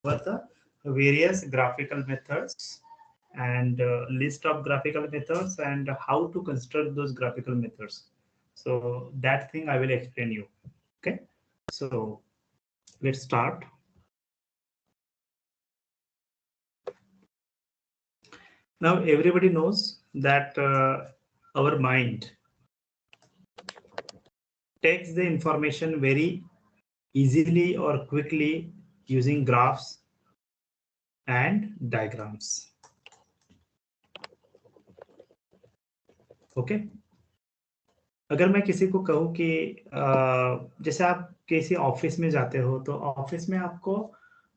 the various graphical methods and list of graphical methods and how to construct those graphical methods. So that thing I will explain you. Okay, so let's start. Now everybody knows that our mind takes the information very easily or quickly using graphs and diagrams. Okay, अगर मैं किसी को कहूँ कि जैसे आप किसी office में जाते हो तो ऑफिस में आपको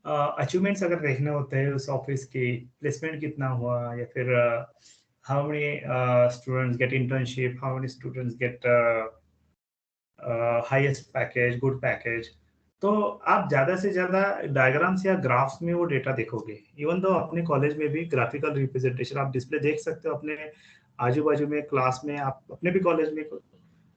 अचीवमेंट्स अगर देखने होते हैं उस ऑफिस की, प्लेसमेंट कितना हुआ या फिर how many students gate internship, how many students gate highest package, good package, तो आप ज्यादा से ज्यादा डायग्राम्स या ग्राफ्स में वो डेटा देखोगे। इवन दो अपने कॉलेज में भी ग्राफिकल रिप्रेजेंटेशन आप डिस्प्ले देख सकते हो, अपने आजू बाजू में क्लास में, आप अपने भी कॉलेज में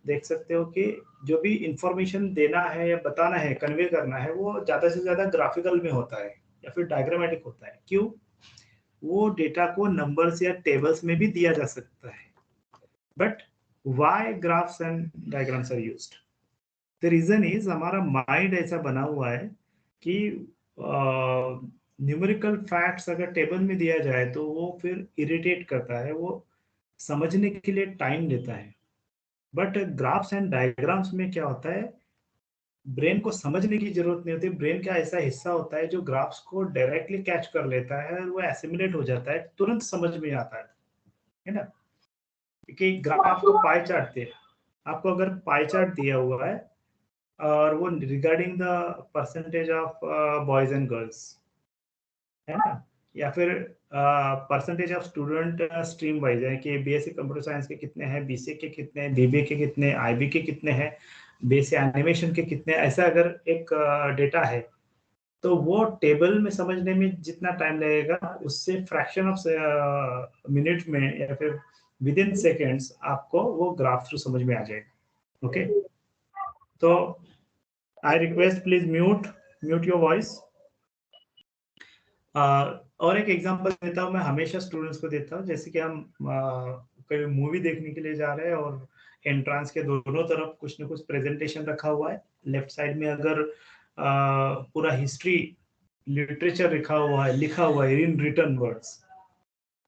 देख सकते हो कि जो भी इंफॉर्मेशन देना है या बताना है, कन्वे करना है, वो ज्यादा से ज्यादा ग्राफिकल में होता है या फिर डायग्रामेटिक होता है। क्यों? वो डेटा को नंबर्स या टेबल्स में भी दिया जा सकता है। But why graphs and diagrams are used? The reason is हमारा माइंड ऐसा बना हुआ है कि न्यूमेरिकल फैक्ट्स अगर टेबल में दिया जाए तो वो फिर इरिटेट करता है, वो समझने के लिए टाइम लेता है। बट ग्राफ्स एंड डायग्राम्स में क्या होता है, ब्रेन को समझने की जरूरत नहीं होती। ब्रेन का ऐसा हिस्सा होता है जो ग्राफ्स को डायरेक्टली कैच कर लेता है और वो एसिमुलेट हो जाता है, तुरंत समझ में आता है ना। कि ग्राफ को पाई चार्ट दे, आपको अगर पाई चार्ट दिया हुआ है और वो regarding the percentage of boys and girls, है ना, या फिर percentage of student stream wise है कि बीएससी कंप्यूटर साइंस के कितने हैं, बीसीए के कितने हैं, बीबीए के कितने, आईबी के कितने हैं, बेसिक एनिमेशन के कितने, ऐसा अगर एक डेटा है तो वो टेबल में समझने में जितना टाइम लगेगा उससे फ्रैक्शन ऑफ मिनट में या फिर विद इन सेकेंड्स आपको वो ग्राफ थ्रू समझ में आ जाएगा। ओके, तो I request please mute your voice. और एक एग्जांपल देता हूँ, मैं हमेशा स्टूडेंट्स को देता हूँ। जैसे कि हम कोई मूवी देखने के लिए जा रहे हैं और एंट्रेंस के दोनों तरफ कुछ न कुछ प्रेजेंटेशन रखा हुआ है। लेफ्ट साइड में अगर पूरा हिस्ट्री लिटरेचर लिखा हुआ है इन रिटन वर्ड्स,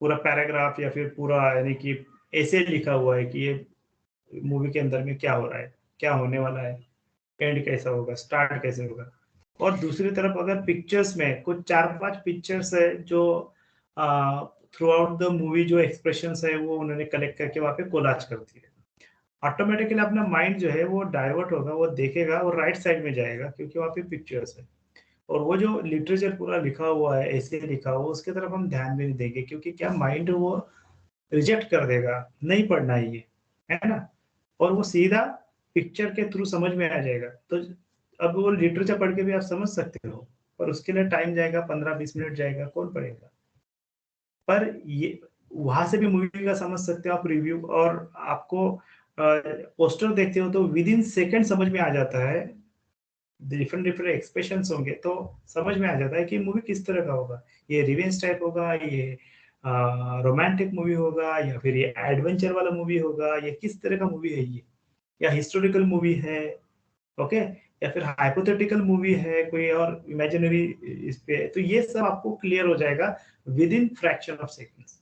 पूरा पैराग्राफ या फिर पूरा यानी कि ऐसे लिखा हुआ है कि ये मूवी के अंदर में क्या हो रहा है, क्या होने वाला है, एंड कैसा होगा, स्टार्ट कैसे होगा। और दूसरी तरफ अगर पिक्चर्स में कुछ 4-5 पिक्चर्स है जो थ्रू आउट द मूवी जो एक्सप्रेशंस है वो उन्होंने कलेक्ट करके वहां पे कोलाज कर दिए, ऑटोमेटिकली अपना माइंड जो है वो डाइवर्ट होगा, वो देखेगा और राइट साइड में जाएगा क्योंकि वहां पे पिक्चर्स है। और वो जो लिटरेचर पूरा लिखा हुआ है, ऐसे लिखा हुआ, उसकी तरफ हम ध्यान भी नहीं देंगे क्योंकि क्या माइंड वो रिजेक्ट कर देगा, नहीं पढ़ना है ना, और वो सीधा पिक्चर के थ्रू समझ में आ जाएगा। तो अब वो लिटरेचर पढ़ के भी आप समझ सकते हो, पर उसके लिए टाइम जाएगा, 15-20 मिनट जाएगा, कौन पढ़ेगा। पर ये वहां से भी मूवी का समझ सकते हो आप रिव्यू, और आपको पोस्टर देखते हो तो विद इन सेकेंड समझ में आ जाता है, डिफरेंट डिफरेंट एक्सप्रेशंस होंगे तो समझ में आ जाता है कि मूवी किस तरह का होगा। ये रिवेंज टाइप होगा, ये रोमांटिक मूवी होगा, या फिर ये एडवेंचर वाला मूवी होगा, ये किस तरह का मूवी है ये, या हिस्टोरिकल मूवी है, ओके, या फिर हाइपोथेटिकल मूवी है कोई और इमेजिनरी इस पे। तो ये सब आपको क्लियर हो जाएगा with in fraction of seconds.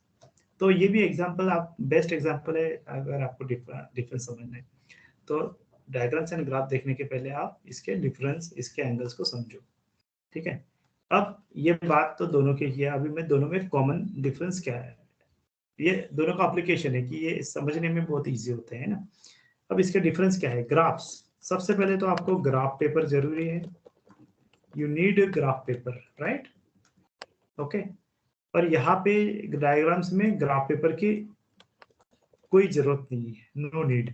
तो ये भी एग्जांपल, आप बेस्ट एग्जांपल है अगर आपको डिफरेंस समझना है तो डायग्राम्स एंड ग्राफ देखने के पहले आप इसके डिफरेंस, इसके एंगल्स को समझो। ठीक है, अब ये बात तो दोनों की है, अभी मैं दोनों में कॉमन डिफरेंस क्या है, ये दोनों का एप्लीकेशन है कि ये समझने में बहुत इजी होते हैं ना। अब इसके डिफरेंस क्या है? ग्राफ्स, सबसे पहले तो आपको ग्राफ पेपर जरूरी है, you need graph paper, right, okay. पर यहाँ पे डायग्राम्स में ग्राफ पेपर की कोई जरूरत नहीं है, नो नीड,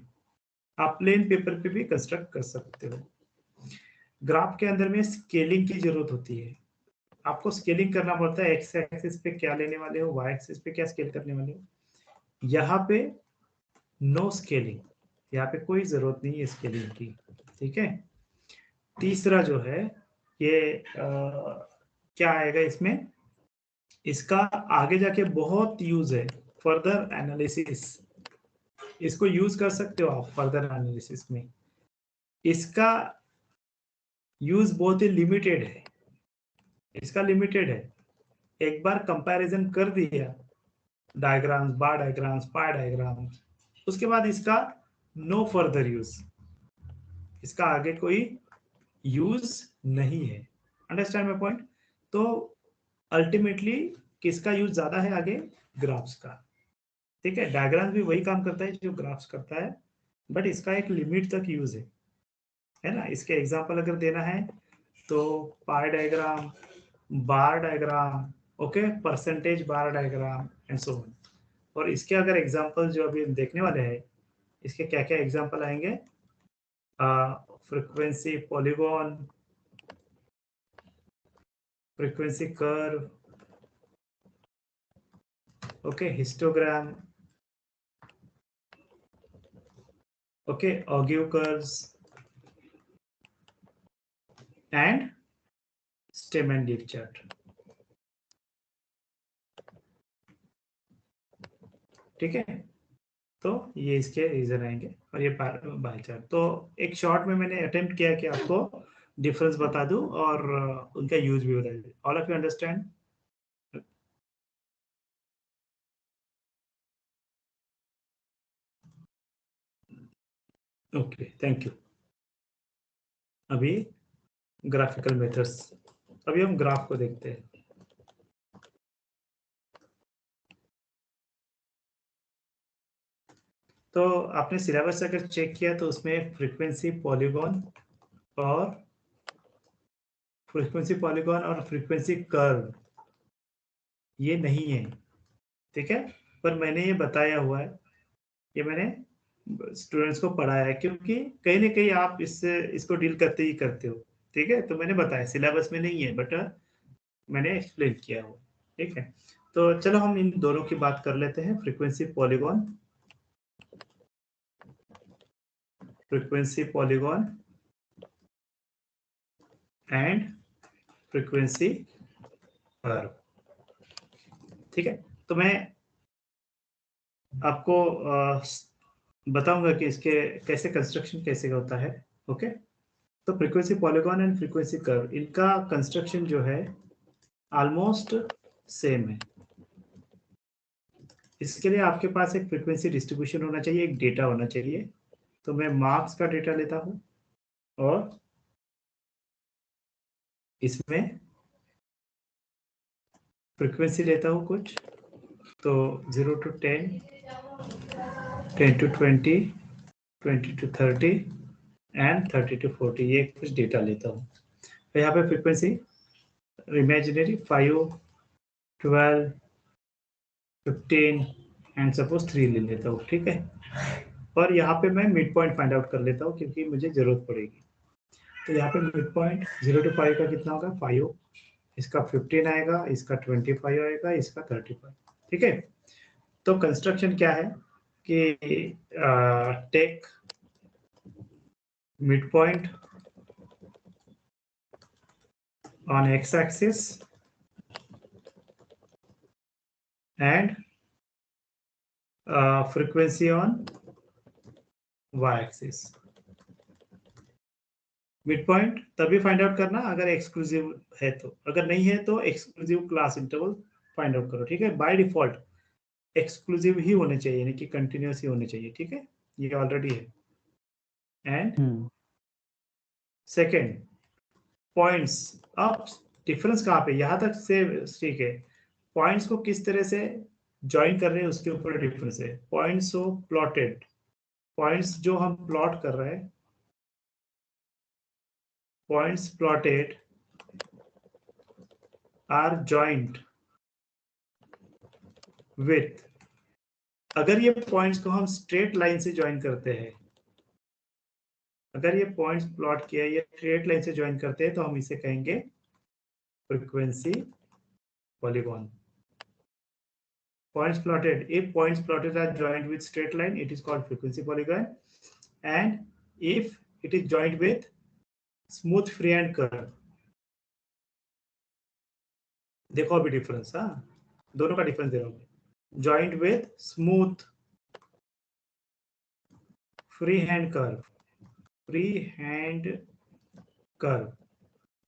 आप प्लेन पेपर पे भी कंस्ट्रक्ट कर सकते हो। ग्राफ के अंदर में स्केलिंग की जरूरत होती है, आपको स्केलिंग करना पड़ता है, एक्स एक्सिस पे क्या लेने वाले हो, वाई एक्सिस पे क्या स्केल करने वाले हो। यहाँ पे नो स्केलिंग, यहाँ पे कोई जरूरत नहीं है स्केलिंग की। ठीक है, तीसरा जो है ये क्या आएगा इसमें, इसका आगे जाके बहुत यूज है फर्दर एनालिसिस, इसको यूज कर सकते हो आप फर्दर एनालिसिस में। इसका यूज बहुत ही लिमिटेड है, इसका लिमिटेड है। एक बार कंपैरिजन कर दिया, डायग्राम्स, बार डायग्राम्स, पाई डायग्राम्स, उसके बाद इसका नो फर्दर यूज, इसका आगे कोई यूज नहीं है। Understand my point? तो अल्टीमेटली किसका यूज ज्यादा है आगे? ग्राफ्स का। ठीक है, डायग्राम भी वही काम करता है जो ग्राफ्स करता है, बट इसका एक लिमिट तक यूज है ना। इसके एग्जांपल अगर देना है तो पाई diagram, bar diagram, okay, percentage bar diagram and so on. और इसके अगर एग्जांपल जो अभी हम देखने वाले हैं, इसके क्या क्या एग्जांपल आएंगे? Frequency polygon, frequency curve, okay, histogram, okay, ogive curves and stem and leaf chart. ठीक है, तो ये इसके रीजन आएंगे और ये बाय चार्ट। तो एक शॉर्ट में मैंने अटेम्प्ट किया कि आपको डिफरेंस बता दूं और उनका यूज भी बता दूं। All of you understand? Okay, thank you. अभी ग्राफिकल मेथड्स, अभी हम ग्राफ को देखते हैं। तो आपने सिलेबस अगर चेक किया तो उसमें फ्रीक्वेंसी पॉलीगॉन और फ्रीक्वेंसी कर्व ये नहीं है, ठीक है। पर मैंने ये बताया हुआ है, ये मैंने स्टूडेंट्स को पढ़ाया है, क्योंकि कहीं ना कहीं आप इससे इसको डील करते ही करते हो। ठीक है, तो मैंने बताया सिलेबस में नहीं है, बट मैंने एक्सप्लेन किया हुआ। ठीक है, तो चलो हम इन दोनों की बात कर लेते हैं, frequency polygon and frequency curve. ठीक है, तो मैं आपको बताऊंगा कि इसके कैसे कंस्ट्रक्शन कैसे होता है। ओके, तो frequency polygon and frequency curve, इनका कंस्ट्रक्शन जो है ऑलमोस्ट सेम है। इसके लिए आपके पास एक फ्रीक्वेंसी डिस्ट्रीब्यूशन होना चाहिए, एक डेटा होना चाहिए। तो मैं मार्क्स का डेटा लेता हूं और इसमें फ्रीक्वेंसी लेता हूं कुछ, तो 0 to 10, 10 to 20, 20 to 30 and 30 to 40, ये कुछ डेटा लेता हूँ। तो यहाँ पे फ्रीक्वेंसी इमेजिनरी 5, 12, 15 एंड सपोज 3 ले लेता हूँ। ठीक है, और यहाँ पे मैं मिड पॉइंट फाइंड आउट कर लेता हूँ क्योंकि मुझे जरूरत पड़ेगी। तो यहाँ पे मिड पॉइंट 0 to 5 का कितना होगा? 5, इसका 15 आएगा, इसका 25 आएगा, इसका 35। ठीक है, तो कंस्ट्रक्शन क्या है कि take mid point on x-axis and frequency on y-axis। Mid point तभी फाइंड आउट करना अगर एक्सक्लूसिव है तो, अगर नहीं है तो exclusive class interval find out करो। ठीक है, बाय डिफॉल्ट एक्सक्लूसिव ही होने चाहिए, यानी कि कंटिन्यूअस ही होने चाहिए। ठीक है, ये ऑलरेडी है। एंड सेकेंड पॉइंट्स, अब डिफरेंस कहाँ पे? यहाँ तक से ठीक है, पॉइंट्स को किस तरह से ज्वाइन कर रहे हैं उसके ऊपर डिफरेंस है। पॉइंट्स को प्लॉटेड, पॉइंट्स जो हम प्लॉट कर रहे हैं, points plotted are joint with, अगर ये पॉइंट्स को हम स्ट्रेट लाइन से ज्वाइन करते हैं, अगर ये पॉइंट्स प्लॉट किया ये स्ट्रेट लाइन से ज्वाइन करते हैं तो हम इसे कहेंगे frequency polygon. Points plotted, if points plotted are joined with straight line, it is called frequency polygon, and if it is joined with smooth freehand curve, देखो अभी डिफरेंस, हाँ दोनों का डिफरेंस दे रहा हूँ। Joint with smooth free hand curve, free hand curve,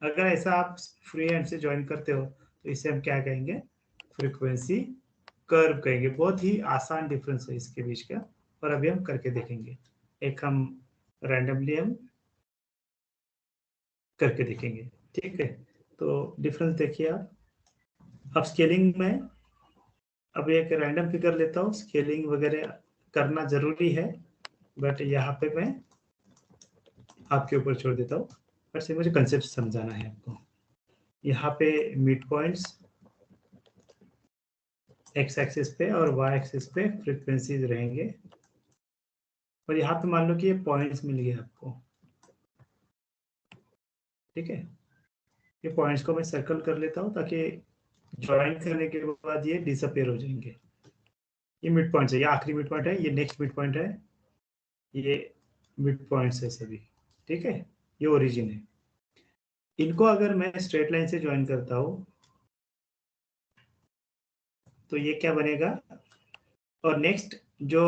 अगर ऐसा आप फ्री हैंड से ज्वाइन करते हो तो इसे हम क्या कहेंगे, फ्रीक्वेंसी कर्व कहेंगे। बहुत ही आसान डिफरेंस है इसके बीच का, और अभी हम करके देखेंगे। एक हम रैंडमली हम करके देखेंगे, ठीक है। तो डिफरेंस देखिए आप। अब स्केलिंग में अब एक रैंडम फिगर लेता हूँ, स्केलिंग वगैरह करना जरूरी है, बट यहाँ पे मैं आपके ऊपर छोड़ देता हूँ। बट से मुझे कंसेप्ट समझाना है आपको। यहाँ पे मिड पॉइंट्स एक्स एक्सिस पे और वाई एक्सिस पे फ्रीक्वेंसीज रहेंगे, और यहाँ पे मान लो कि ये पॉइंट्स मिल गए आपको, ठीक है। ये पॉइंट्स को मैं सर्कल कर लेता हूँ ताकि ज्वाइन करने के बाद ये डिसअपियर हो जाएंगे। ये मिड पॉइंट है, ये आखिरी मिड पॉइंट है, ये नेक्स्ट मिड पॉइंट है, ये मिड पॉइंट्स है सभी, ठीक है। ये ओरिजिन है। इनको अगर मैं स्ट्रेट लाइन से ज्वाइन करता हूँ तो ये क्या बनेगा, और नेक्स्ट जो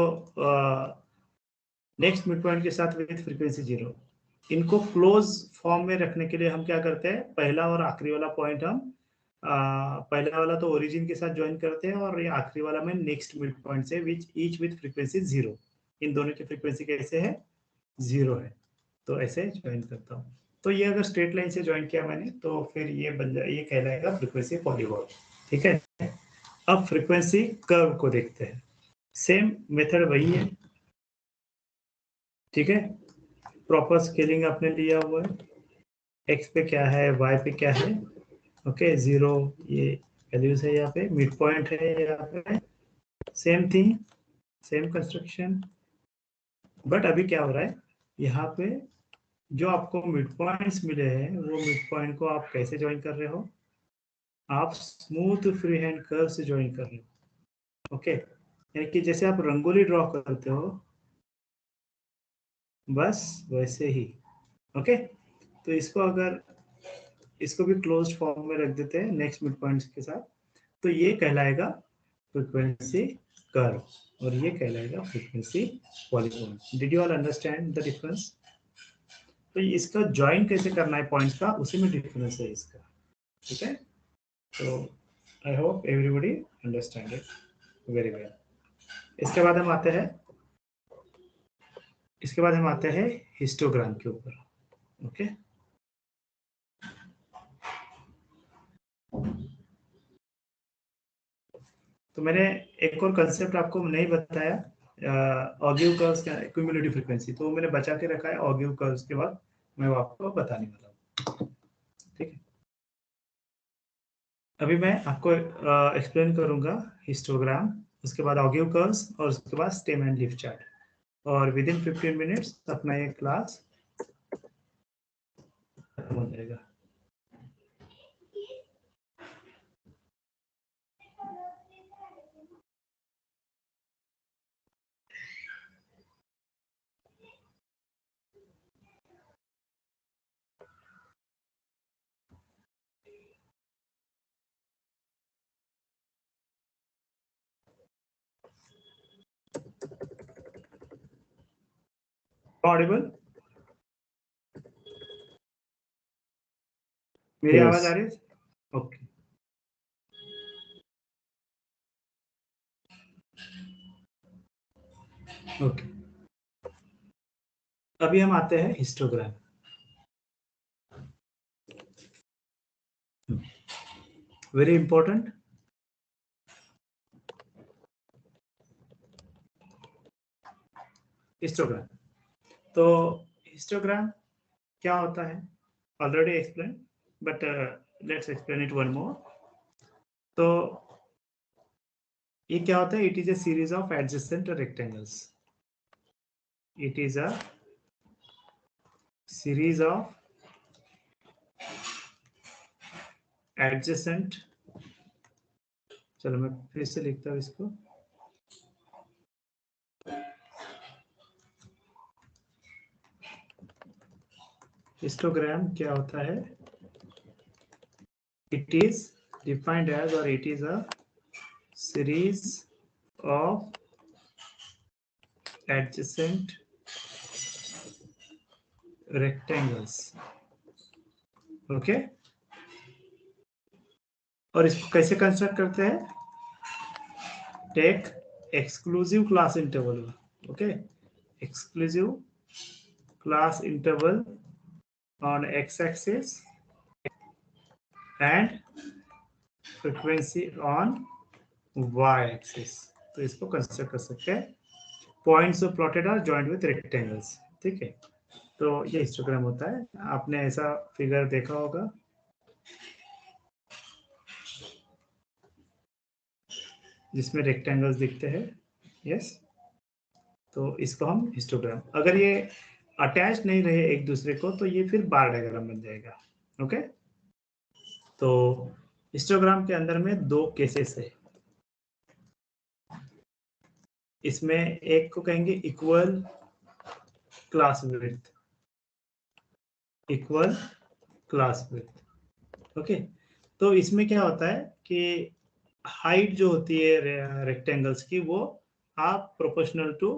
नेक्स्ट मिड पॉइंट के साथ विद फ्रीक्वेंसी 0, इनको क्लोज फॉर्म में रखने के लिए हम क्या करते हैं, पहला और आखिरी वाला पॉइंट हम पहला वाला तो ओरिजिन के साथ ज्वाइन करते हैं, और ये आखिरी वाला में नेक्स्ट मिड पॉइंट से विच ईच विद फ्रीक्वेंसी 0। इन दोनों की फ्रीक्वेंसी कैसे है, 0 है, तो ऐसे ज्वाइन करता हूँ। तो ये अगर स्ट्रेट लाइन से ज्वाइन किया मैंने तो फिर ये बन जाए, ये कहलाएगा फ्रीक्वेंसी पॉलीगॉन, ठीक है। अब फ्रीक्वेंसी कर्व को देखते हैं। सेम मेथड वही है, ठीक है। प्रॉपर स्केलिंग आपने लिया हुआ है, एक्स पे क्या है, वाई पे क्या है, ओके 0 ये वैल्यूज है, यहाँ पे मिड पॉइंट है, यहाँ पे same thing, same construction. But अभी क्या हो रहा है, यहाँ पे जो आपको मिड पॉइंट्स मिले हैं वो मिड पॉइंट को आप कैसे ज्वाइन कर रहे हो, आप स्मूथ फ्री हैंड कर्व से ज्वाइन कर रहे हो, ओके। यानी कि जैसे आप रंगोली ड्रॉ करते हो बस वैसे ही, ओके। तो इसको अगर इसको भी क्लोज्ड फॉर्म में रख देते हैं नेक्स्ट मिड पॉइंट्स के साथ, तो ये कहलाएगा फ्रीक्वेंसी कर्व और ये कहलाएगा frequency polygon. Did you all understand the difference? तो इसका ज्वाइन कैसे करना है पॉइंट्स का, उसी में डिफरेंस है इसका, ठीक है। तो I hope everybody understand it very well. इसके बाद हम आते हैं, इसके बाद हम आते हैं हिस्टोग्राम के ऊपर, ओके। तो मैंने एक और कंसेप्ट आपको नहीं बताया, ऑगिव कर्व्स का क्यूमुलेटिव फ्रीक्वेंसी, तो मैंने बचा के रखा है ऑगिव कर्व्स के बाद मैं वो आपको बताने वाला हूँ, ठीक है। अभी मैं आपको एक्सप्लेन करूंगा हिस्टोग्राम, उसके बाद ऑगिव कर्व्स और उसके बाद स्टेम एंड लीफ चार्ट, और विद इन 15 मिनट्स अपना ये क्लास खत्म हो जाएगा। ऑडिबल, मेरी आवाज आ Yes. रही है? ओके। ओके, अभी हम आते हैं हिस्टोग्राम। Very important, histogram. तो हिस्टोग्राम क्या होता है, already explain, but let's explain it one more. तो ये क्या होता है, it is a series of adjacent rectangles, it is a series of adjacent, चलो मैं फिर से लिखता हूँ इसको, हिस्टोग्राम क्या होता है, it is defined as, or it is a series of adjacent rectangles. Okay और इसको कैसे कंस्ट्रक्ट करते हैं? Take exclusive class interval. Okay, exclusive class interval on x-axis and frequency on y-axis. तो इसको कंस्ट्रक्ट कर सकते हैं. Points plotted are joint with rectangles. ठीक है, तो ये हिस्टोग्राम होता है. आपने ऐसा फिगर देखा होगा जिसमें रेक्टेंगल्स दिखते हैं. यस, तो इसको हम हिस्टोग्राम. अगर ये अटैच नहीं रहे एक दूसरे को तो ये फिर बार डायग्राम बन जाएगा. ओके, तो हिस्टोग्राम के अंदर में दो केसेस है. इसमें एक को कहेंगे equal class width. Equal class width. Okay, तो इसमें क्या होता है कि हाइट जो होती है रेक्टेंगल्स की वो आप प्रोपोर्शनल टू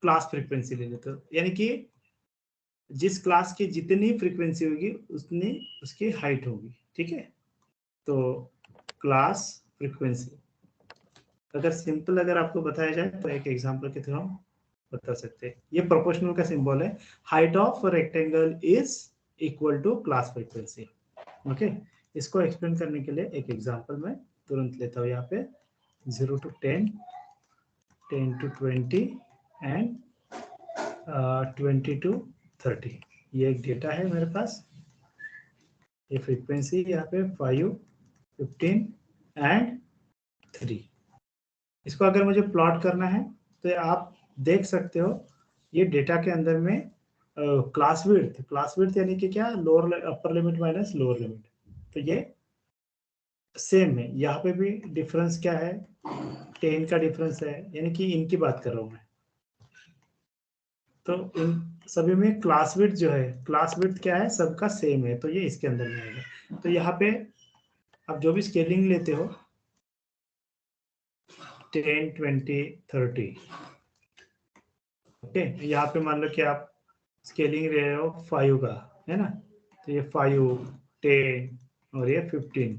क्लास फ्रीक्वेंसी ले लेते हो. यानी कि जिस क्लास की जितनी फ्रीक्वेंसी होगी उतनी उसकी हाइट होगी. ठीक है, तो क्लास फ्रीक्वेंसी. अगर सिंपल अगर आपको बताया जाए तो एक एग्जांपल के थ्रू हम बता सकते हैं. ये प्रोपोर्शनल का सिंबल है. Height of rectangle is equal to class frequency. Okay, इसको एक्सप्लेन करने के लिए एक एग्जांपल मैं तुरंत लेता हूँ. यहाँ पे 0 to 10, 10 to 20 एंड 20 to 30. ये एक डेटा है मेरे पास. ये फ्रीक्वेंसी यहाँ पे 5, 15 एंड 3. इसको अगर मुझे प्लॉट करना है तो आप देख सकते हो ये डेटा के अंदर में क्लास विड्थ यानी कि क्या, lower upper limit minus lower limit. तो ये सेम है. यहाँ पे भी डिफरेंस क्या है, 10 का डिफरेंस है. यानी कि इनकी बात कर रहा हूँ मैं. तो इन सभी में क्लास विड्थ जो है, क्लास विड्थ क्या है, सबका सेम है. तो ये इसके अंदर में आएगा. तो यहाँ पे आप जो भी स्केलिंग लेते हो 10, 20, 30. ओके, यहाँ पे मान लो कि आप स्केलिंग ले रहे हो 5 का, है ना. तो ये 5, 10 और ये 15.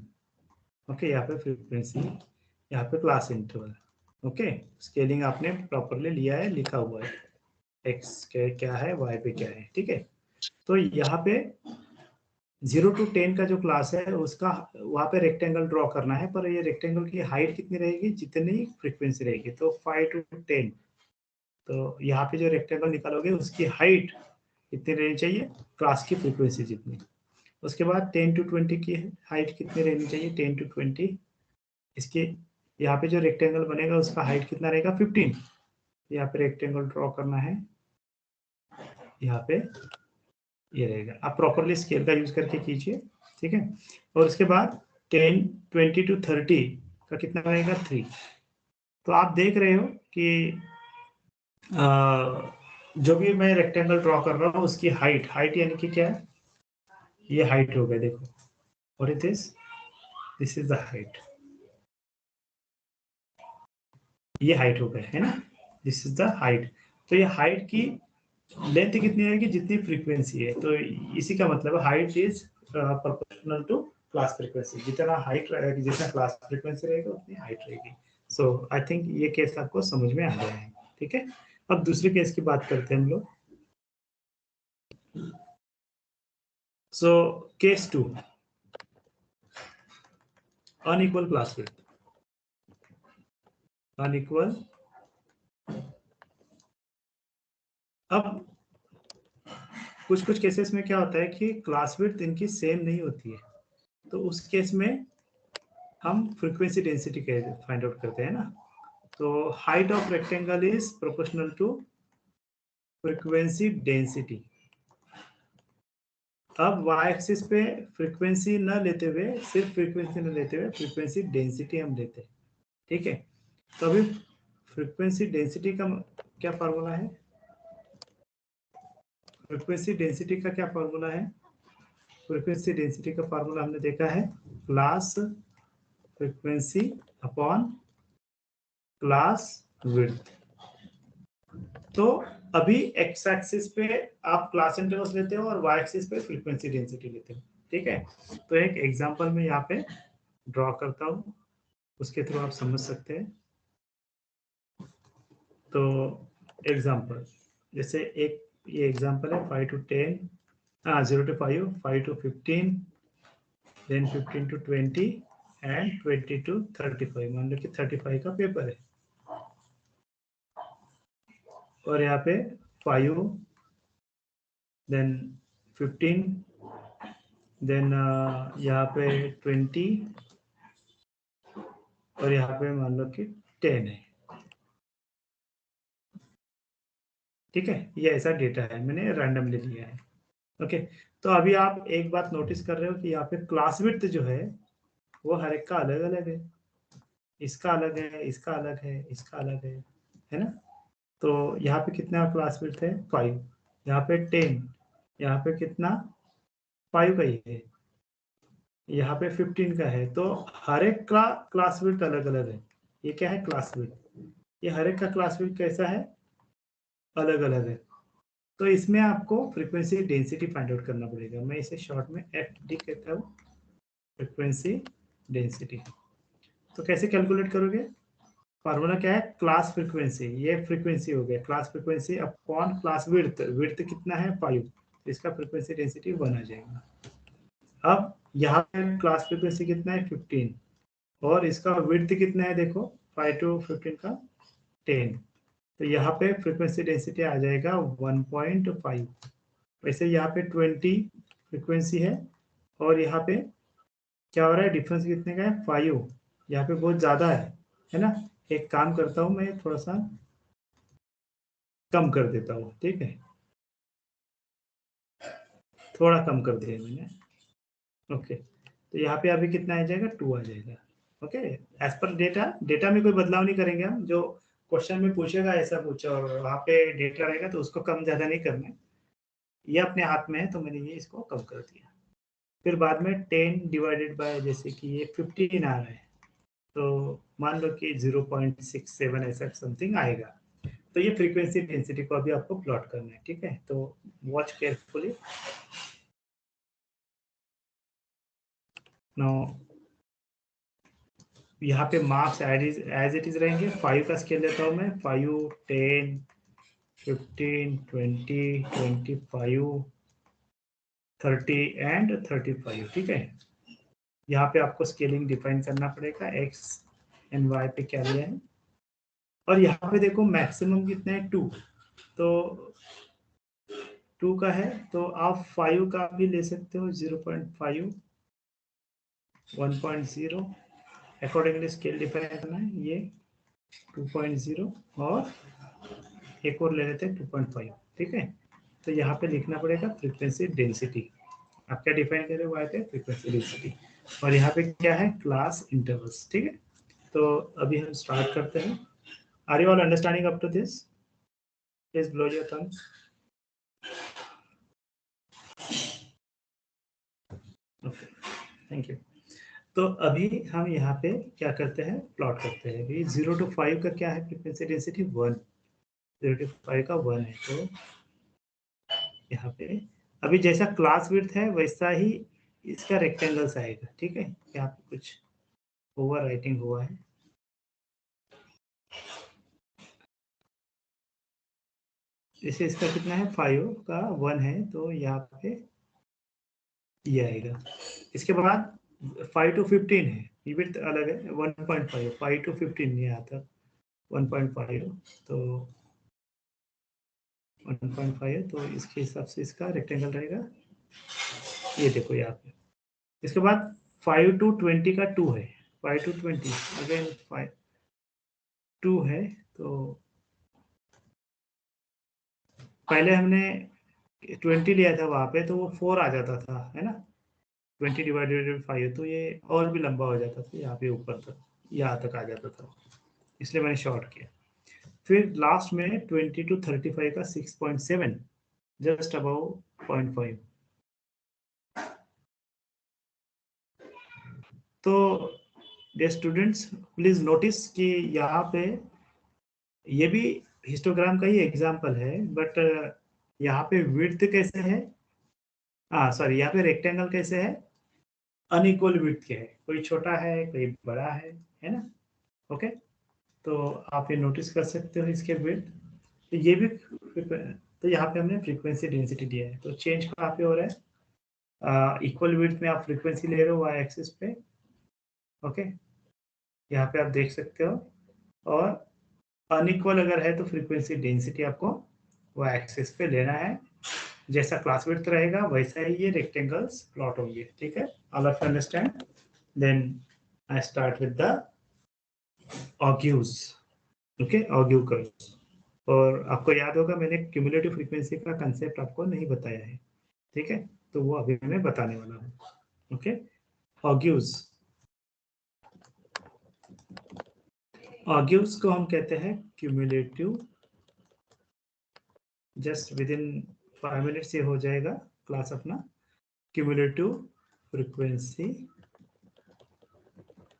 ओके, यहाँ पे फ्रीक्वेंसी, यहाँ पे क्लास इंटरवल. ओके, स्केलिंग आपने प्रॉपरली लिया है, लिखा हुआ है x क्या है, y पे क्या है. ठीक है, तो यहाँ पे 0 to 10 का जो क्लास है उसका वहाँ पे रेक्टेंगल ड्रॉ करना है. पर ये रेक्टेंगल की हाइट कितनी रहेगी, जितनी फ्रीक्वेंसी रहेगी. तो 5 to 10, तो यहाँ पे जो रेक्टेंगल निकालोगे उसकी हाइट कितनी रहनी चाहिए, क्लास की फ्रीक्वेंसी जितनी. उसके बाद 10 to 20 की हाइट कितनी रहनी चाहिए, 10 to 20. इसके यहाँ पे जो रेक्टेंगल बनेगा उसका हाइट कितना रहेगा, 15. यहाँ पे रेक्टेंगल ड्रॉ करना है, यहाँ पे ये रहेगा. आप प्रॉपरली स्केल का यूज करके कीजिए. ठीक है, और उसके बाद 10, 20 to 30 का कितना रहेगा, 3. तो आप देख रहे हो कि जो भी मैं रेक्टेंगल ड्रॉ कर रहा हूँ उसकी हाइट यानी कि क्या है, ये हाइट हो गया. देखो, और it is, this is the height. ये हाइट हो गया है ना, दिस इज द हाइट. तो ये हाइट की लेंथ कितनी रहेगी, जितनी फ्रीक्वेंसी है. तो इसी का मतलब height is proportional to class frequency. जितना हाइट रहेगी, जितना क्लास फ्रीक्वेंसी रहेगा उतनी हाइट रहेगी. सो आई थिंक ये केस आपको समझ में आ गया है. ठीक है, अब दूसरे केस की बात करते हैं हम लोग. So case 2, unequal class width. Unequal. अब कुछ केसेस में क्या होता है कि क्लास विड्थ इनकी सेम नहीं होती है. तो उस केस में हम फ्रीक्वेंसी डेंसिटी फाइंड आउट करते हैं ना. तो height of rectangle is proportional to frequency density. अब वाई एक्सिस पे फ्रीक्वेंसी न लेते हुए, सिर्फ फ्रीक्वेंसी न लेते हुए फ्रीक्वेंसी डेंसिटी हम लेते हैं. ठीक है, तो अभी फ्रीक्वेंसी डेंसिटी का क्या फार्मूला है, फ्रीक्वेंसी डेंसिटी का क्या फार्मूला है. फ्रीक्वेंसी डेंसिटी का फार्मूला हमने देखा है, class frequency upon class width. तो अभी एक्स एक्सिस पे आप क्लास इंटरवल्स लेते हो और वाई एक्सिस पे फ्रीक्वेंसी डेंसिटी लेते हो, ठीक है। तो एक एग्जांपल में यहाँ पे ड्रॉ करता हूँ, उसके थ्रू आप समझ सकते हैं। तो एग्जांपल जैसे एक ये एग्जांपल है 5 to 10, 0 to 5, 5 to 15, then 15 to 20 and 20 to 35। मान लो कि 35 का पेपर है और यहाँ पे 5, देन 15, देन यहाँ पे 20 और यहाँ पे मान लो कि 10 है, ठीक है। ये ऐसा डेटा है, मैंने रैंडमली लिया है। ओके, तो अभी आप एक बात नोटिस कर रहे हो कि यहाँ पे क्लास विड्थ जो है वो हर एक का अलग अलग है। इसका अलग है, इसका अलग है, इसका अलग है ना। तो यहाँ पे कितना क्लास विड्थ है 5, यहाँ पे 10, यहाँ पे कितना 5 का ही है, यहाँ पे 15 का है। तो हर एक का क्लास विड्थ अलग अलग है। ये क्या है क्लास विड्थ, ये हर एक का क्लास विड्थ कैसा है, अलग अलग है। तो इसमें आपको फ्रीक्वेंसी डेंसिटी फाइंड आउट करना पड़ेगा। मैं इसे शॉर्ट में एफ डी कहता हूँ, फ्रीक्वेंसी डेंसिटी। तो कैसे कैलकुलेट करोगे, फार्मूला क्या है, क्लास फ्रीक्वेंसी, ये फ्रीक्वेंसी हो गया, class frequency upon class width, width कितना है 5, इसका फ्रीक्वेंसी डेंसिटी 1 आ जाएगा। अब यहाँ पे क्लास फ्रीक्वेंसी कितना है 15 और इसका विड्थ कितना है देखो 5 to 15 का 10, तो यहाँ पे फ्रीक्वेंसी डेंसिटी आ जाएगा 1.5। वैसे यहाँ पे 20 फ्रीक्वेंसी है और यहाँ पे क्या हो रहा है, डिफरेंस कितने का है 5, यहाँ पे बहुत ज्यादा है ना। एक काम करता हूँ मैं, थोड़ा सा कम कर देता हूँ, ठीक है, थोड़ा कम कर दिया मैंने। ओके, तो यहाँ पे अभी कितना आ जाएगा 2 आ जाएगा। Okay, as per data, data में कोई बदलाव नहीं करेंगे हम, जो क्वेश्चन में पूछेगा ऐसा पूछा और वहाँ पे डेटा रहेगा तो उसको कम ज्यादा नहीं करना है, ये अपने हाथ में है, तो मैंने ये इसको कम कर दिया। फिर बाद में 10 डिवाइडेड बाय, जैसे कि ये 15 आ रहा है तो मान लो कि 0.67 ऐसा समथिंग आएगा। तो ये फ्रीक्वेंसी डेंसिटी को अभी आपको प्लॉट करना है, ठीक है। तो वॉच केयरफुली नाउ। यहाँ पे मार्क्स एज इट इज रहेंगे। 5 का स्केल लेता हूँ मैं, 5, 10, 15, 20, 25, 30 एंड 35, ठीक है। यहाँ पे आपको स्केलिंग डिफाइन करना पड़ेगा, एक्स एंड वाई पे क्या लिया है। और यहाँ पे देखो मैक्सिमम कितना है 2, तो 2 का है तो आप 5 का भी ले सकते हो, 0.5, 1.0, अकॉर्डिंगली स्केल डिफाइन करना है। ये 2.0 और एक और ले लेते हैं 2.5, ठीक है। तो यहाँ पे लिखना पड़ेगा फ्रीक्वेंसी डेंसिटी। आप क्या डिफाइन कर रहे हो वाई पे, फ्रीक्वेंसी डेंसिटी, और यहाँ पे क्या है क्लास इंटरवल्स, ठीक है। तो अभी हम स्टार्ट करते हैं। Are you all understanding up to this? Please blow your thumbs. Okay, thank you. तो अभी हम यहाँ पे क्या करते हैं, प्लॉट करते हैं। अभी 0 to 5 का क्या है फ्रीक्वेंसी डेंसिटी 1, 0 to 5 का 1 है। तो यहाँ पे अभी जैसा क्लास विड्थ है वैसा ही इसका रेक्टेंगल्स आएगा, ठीक है। यहाँ पे कुछ ओवर राइटिंग हुआ है, जैसे इसका कितना है 5 का 1 है तो यहाँ पे ये आएगा। इसके बाद 5 to 15 है, ये विड्थ अलग है 1.5, 5 to 15 नहीं आता 1.5, तो 1.5 है तो इसके हिसाब से इसका रेक्टेंगल रहेगा, ये देखो यहाँ पे। इसके बाद 5 to 20 का 2 है, 5 to 20 अगेन 5 2 है। तो पहले हमने 20 लिया था वहां पे तो वो 4 आ जाता था, है ना। 20 डिवाइडेड 5 तो ये और भी लंबा हो जाता था, यहाँ पे ऊपर तक यहाँ तक आ जाता था, इसलिए मैंने शॉर्ट किया। फिर लास्ट में 20 to 35 का 6.7, जस्ट अबाउ 0.5। तो डियर स्टूडेंट्स प्लीज नोटिस कि यहाँ पे ये भी हिस्टोग्राम का ही एग्जांपल है, बट यहाँ पे विड्थ कैसे है, सॉरी यहाँ पे रेक्टेंगल कैसे है, अनइक्वल विड्थ के है, कोई छोटा है कोई बड़ा है ना। ओके, तो आप ये नोटिस कर सकते हो इसके विड्थ। तो ये भी, तो यहाँ पे हमने फ्रीक्वेंसी डेंसिटी दिया है, तो चेंज कहाँ पे हो रहा है, इक्वल विड्थ में आप फ्रीक्वेंसी ले रहे हो वाई एक्सिस पे। ओके, यहाँ पे आप देख सकते हो, और अनइक्वल अगर है तो फ्रीक्वेंसी डेंसिटी आपको वाई एक्सिस पे लेना है। जैसा क्लास विड्थ रहेगा वैसा ही ये रेक्टेंगल्स प्लॉट होंगे, ठीक है। All of you understand? Then I start with the ogives. Okay, ogive curves. और आपको याद होगा मैंने क्यूमुलेटिव फ्रीक्वेंसी का कंसेप्ट आपको नहीं बताया है, ठीक है, तो वो अभी मैं बताने वाला हूँ। ओके, ऑग्यूज, ऑग्यूज को हम कहते हैं cumulative, just with in 5 minutes ये हो जाएगा क्लास अपना, cumulative frequency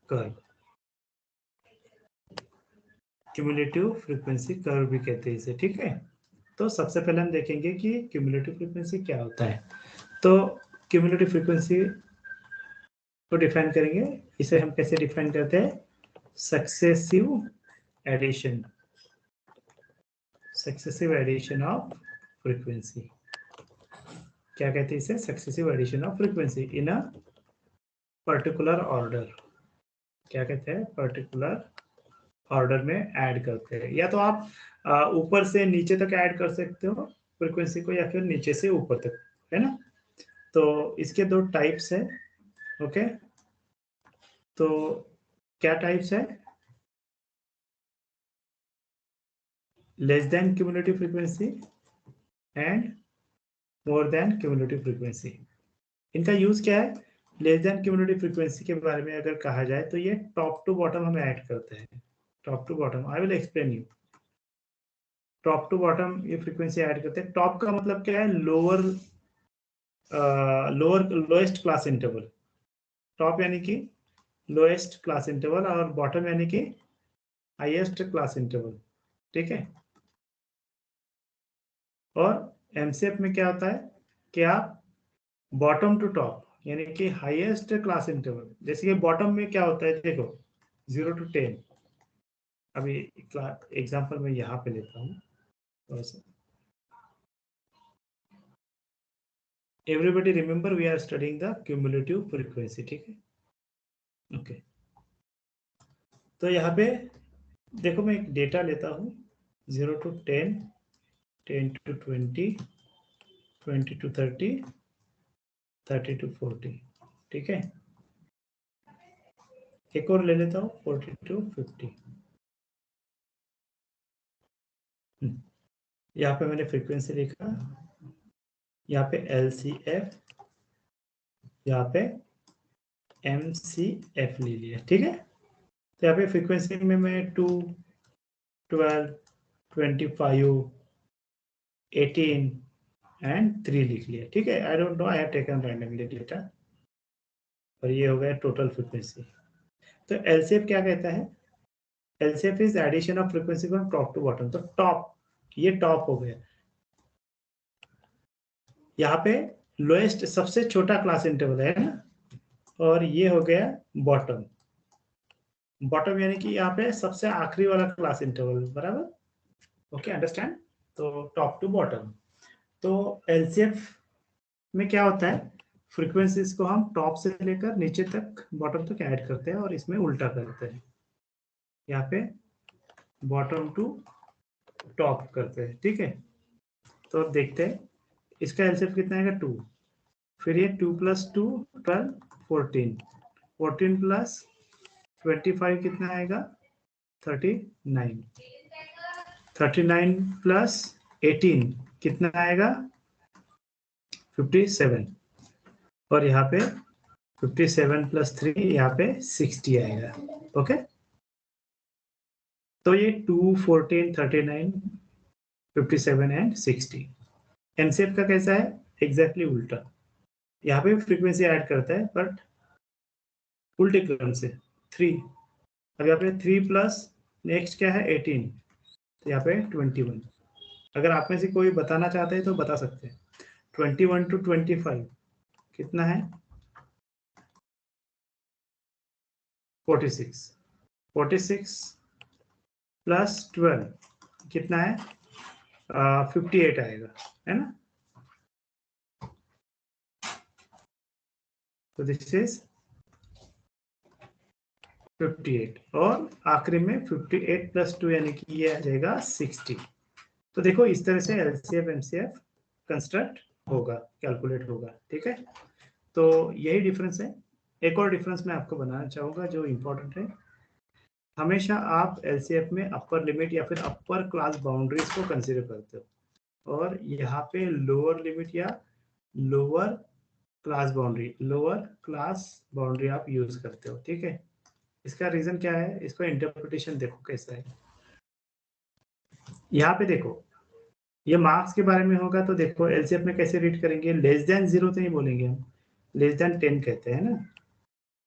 curve, cumulative frequency curve भी कहते हैं इसे, ठीक है। तो सबसे पहले हम देखेंगे कि क्यूमुलेटिव फ्रीक्वेंसी क्या होता है। तो क्यूमुलेटिव फ्रीक्वेंसी को डिफाइन करेंगे, इसे हम कैसे डिफाइन करते हैं, successive addition, successive addition of frequency. क्या कहते हैं इसे, successive addition of frequency in a particular order. क्या कहते हैं, पर्टिकुलर ऑर्डर में ऐड करते हैं, या तो आप ऊपर से नीचे तक ऐड कर सकते हो फ्रीक्वेंसी को, या फिर नीचे से ऊपर तक, है ना। तो इसके दो टाइप्स है। ओके, तो क्या टाइप्स है, less than cumulative frequency and more then cumulative frequency. इनका यूज क्या है, लेस देन क्यूमुलेटिव फ्रीक्वेंसी के बारे में अगर कहा जाए तो ये टॉप टू बॉटम हम ऐड करते हैं, top to bottom. I will explain you. Top to bottom ये फ्रीक्वेंसी ऐड करते हैं। टॉप का मतलब क्या है, lower, lowest class interval. Top यानी कि लोएस्ट क्लास इंटरवल, और बॉटम यानी कि हाईएस्ट क्लास इंटरवल, ठीक है। और एमसीएफ में क्या होता है कि आप बॉटम टू टॉप यानी कि हाईएस्ट क्लास इंटरवल, जैसे कि बॉटम में क्या होता है, देखो 0 to 10। अभी एग्जांपल मैं यहाँ पे लेता हूँ थोड़ा सा। Everybody remember we are studying the cumulative frequency, ठीक है। ओके, तो यहाँ पे देखो मैं एक डेटा लेता हूँ, 0 to 10, 10 to 20, 20 to 30, 30 to 40, ठीक है। एक और ले लेता हूँ 40 to 50। यहाँ पे मैंने फ्रीक्वेंसी लिखा, यहाँ पे LCF, यहाँ पे MCF ले लिया, ठीक है। तो यहाँ पे फ्रीक्वेंसी में मैं 2, 12, 25, 18 एंड 3 लिख लिया, ठीक है। I don't know, I have taken randomly data, और ये हो गया टोटल फ्रीक्वेंसी। तो एलसीएफ क्या कहता है, LCF is addition of frequency from top to bottom. तो टॉप, ये टॉप हो गया, यहाँ पे लोएस्ट सबसे छोटा क्लास इंटरवल है ना, और ये हो गया बॉटम। बॉटम यानी कि यहाँ पे सबसे आखिरी वाला क्लास इंटरवल, बराबर। Okay, understand. तो टॉप टू बॉटम। तो एलसीएफ में क्या होता है, फ्रीक्वेंसीज को हम टॉप से लेकर नीचे तक, बॉटम तक ऐड करते हैं और इसमें उल्टा करते हैं, यहाँ पे बॉटम टू टॉप करते हैं, ठीक है। तो अब देखते हैं इसका एलसीएफ कितना आएगा, 2। फिर ये 2 + 2 12, 14, 14 + 25 कितना आएगा, 39, 39 + 18 कितना आएगा, 57, और यहाँ पे 57 + 3 यहाँ पे 60 आएगा। ओके, तो ये 2, 14, 39, 57 एंड 60। एमसीएफ का कैसा है, एग्जैक्टली उल्टा। यहाँ पे फ्रीक्वेंसी ऐड करता है बट उल्टे क्रम से, 3, अब यहाँ पे 3 प्लस नेक्स्ट क्या है 18, तो यहाँ पे 21। अगर आप में से कोई बताना चाहते हैं तो बता सकते हैं। 21 to 25 कितना है? 46। 46 प्लस 12 कितना है? 58 आएगा, है ना? तो दिस इज 58 और आखिरी में 58 प्लस 2 यानी कि ये आ जाएगा 60। तो देखो इस तरह से एलसीएफ एमसीएफ कंस्ट्रक्ट होगा, कैलकुलेट होगा, ठीक है। तो यही डिफरेंस है। एक और डिफरेंस मैं आपको बनाना चाहूंगा जो इम्पोर्टेंट है। हमेशा आप एलसीएफ में अपर लिमिट या फिर अपर क्लास बाउंड्रीज को कंसीडर करते हो, और यहाँ पे लोअर लिमिट या लोअर क्लास बाउंड्री आप यूज करते हो, ठीक है। इसका रीजन क्या है, इसका इंटरप्रिटेशन देखो कैसा है। यहाँ पे देखो ये मार्क्स के बारे में होगा, तो देखो एलसीएफ में कैसे रीड करेंगे, लेस देन 0 तो नहीं बोलेंगे हम, लेस देन 10 कहते हैं ना,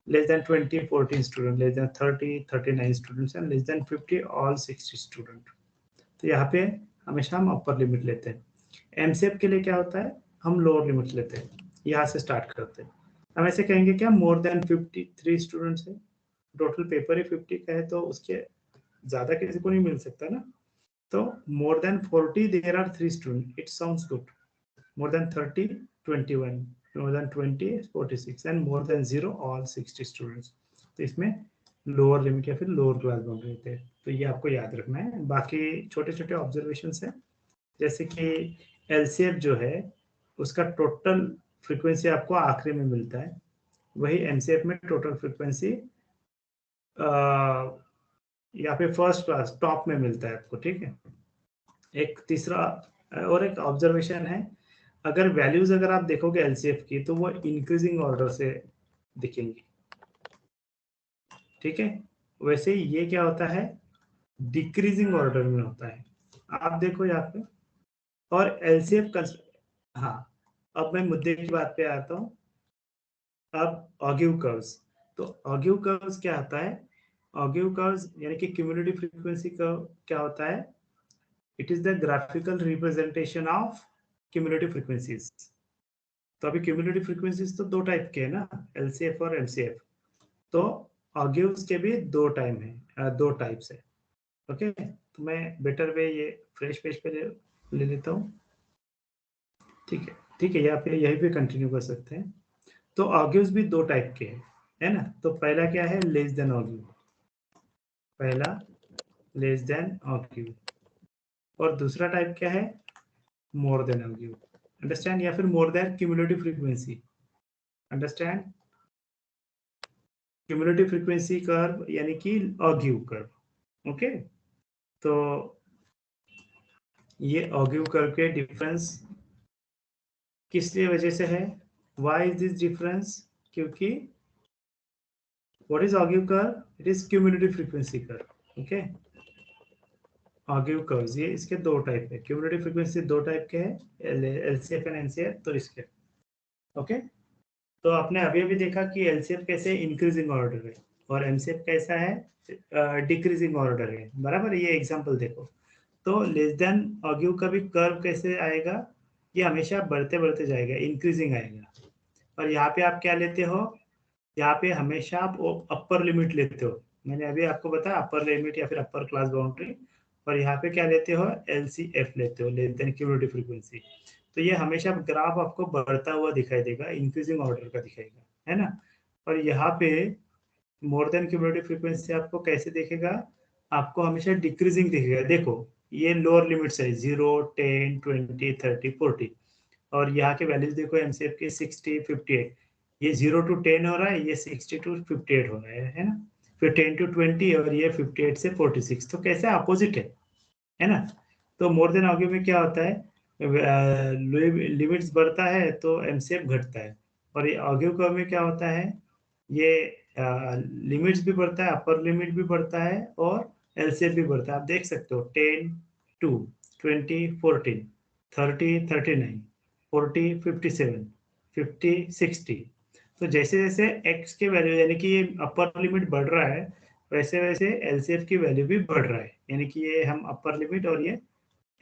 less than 20 14 student, less than 30 39 students and less than 50 all 60 student. तो यहाँ पे हमेशा हम अपर लिमिट लेते हैं। एमसीएफ के लिए क्या होता है, हम लोअर लिमिट लेते हैं, यहाँ से स्टार्ट करते हैं। हम ऐसे कहेंगे क्या, मोर देन 53 स्टूडेंट्स है, टोटल पेपर ही 50 का है, तो उसके ज्यादा किसी को नहीं मिल सकता ना। तो more than 40 there are 3 students, it sounds good. More than 30 21, more than 20 46 and more than 0 all 60 students। तो इसमें लोअर लिमिट या फिर लोअर क्लास बाउंड्री होते हैं, तो ये आपको याद रखना है। बाकी छोटे छोटे ऑब्जर्वेशंस है, जैसे कि एलसीएफ जो है उसका टोटल फ्रीक्वेंसी आपको आखिरी में मिलता है, वही एमसीएफ में टोटल फ्रीक्वेंसी यहाँ पे फर्स्ट क्लास टॉप में मिलता है आपको, ठीक है। एक तीसरा और एक ऑब्जर्वेशन है, अगर वैल्यूज अगर आप देखोगे एलसीएफ की तो वो इंक्रीजिंग ऑर्डर से दिखेंगी, ठीक है। वैसे ये क्या होता है, डिक्रीजिंग ऑर्डर में होता है, आप देखो यहाँ पे। और एलसीएफ का, हाँ, अब मैं मुद्दे की बात पे आता हूँ। अब ऑगिव कर्व्स, तो ऑगिव कर्व्स क्या आता है, ऑगिव कर्व्स यानी कि क्यूमुलेटिव फ्रीक्वेंसी कर्व क्या होता है, it is the graphical representation of cumulative frequencies. तो अभी क्यूमुलेटिव फ्रीक्वेंसीज तो दो टाइप के है ना, एलसीएफ और एमसीएफ। तो ऑगिव्स के भी दो टाइम है, दो टाइप्स है, ओके। तो मैं बेटर वे ये फ्रेश पेज पे ले लेता हूँ, ठीक है, ठीक है। यहाँ पे यही पे कंटिन्यू कर सकते हैं। तो ऑगिव्स भी दो टाइप के हैं, है ना। तो पहला क्या है, लेस देन ऑगिव, पहला लेस देन ऑगिव, और दूसरा टाइप क्या है, मोर देन ऑगिव, अंडरस्टैंड, या फिर more than cumulative frequency, understand. Cumulative frequency curve यानी कि ऑगिव कर्व, ओके। तो ये ऑगिव कर्व के डिफरेंस किस लिए वजह से है, व्हाई इज दिस डिफरेंस, क्योंकि what is ogive curve, it is cumulative frequency curve, okay. Ogive curves ये इसके दो टाइप है, क्यूमुलेटिव फ्रीक्वेंसी दो टाइप के हैं, एलसीएफ एंड एनसीएफ, तो इसके, ओके। तो आपने अभी अभी देखा कि एलसीएफ कैसे इंक्रीजिंग ऑर्डर है और एमसीएफ कैसा है डिक्रीजिंग ऑर्डर है, बराबर। ये एग्जांपल देखो, तो लेस देन ऑगिव का भी कर्व कैसे आएगा, ये हमेशा बढ़ते बढ़ते जाएगा, इंक्रीजिंग आएगा। और यहाँ पे आप क्या लेते हो, यहाँ पे हमेशा आप अपर लिमिट लेते हो, मैंने अभी आपको बताया अपर लिमिट या फिर अपर क्लास बाउंड्री, और यहाँ पे क्या लेते हो, एलसीएफ लेते हो, लेस देन क्यूमुलेटिव फ्रीक्वेंसी। तो ये हमेशा ग्राफ आपको बढ़ता हुआ दिखाई देगा, इंक्रीजिंग ऑर्डर का दिखाएगा, है ना। और यहाँ पे मोर देन क्यूमुलेटिव फ्रीक्वेंसी आपको कैसे देखेगा, आपको हमेशा डिक्रीजिंग दिखेगा। देखो ये लोअर लिमिट्स है, 0 10 20 30 40, और यहाँ के वैल्यूज देखो एमसीएफ के 60 58, ये 0 to 10 हो रहा है, ये 60 to 58 हो रहा है ना। फिर 10 to 20 और ये 58 से 46, तो कैसे अपोजिट है ना। तो मोर देन ऑगिव में क्या होता है, लिमिट्स बढ़ता है तो एमसीएफ घटता है, और ये ऑगिव कर्व में क्या होता है, ये लिमिट्स भी बढ़ता है, अपर लिमिट भी बढ़ता है और एलसीएफ भी बढ़ता है। आप देख सकते हो 10 2 20 14 30 39 40 57 50 60, तो जैसे जैसे x के वैल्यू यानी कि ये अपर लिमिट बढ़ रहा है, वैसे वैसे LCF की वैल्यू भी बढ़ रहा है, यानी कि ये हम अपर लिमिट और ये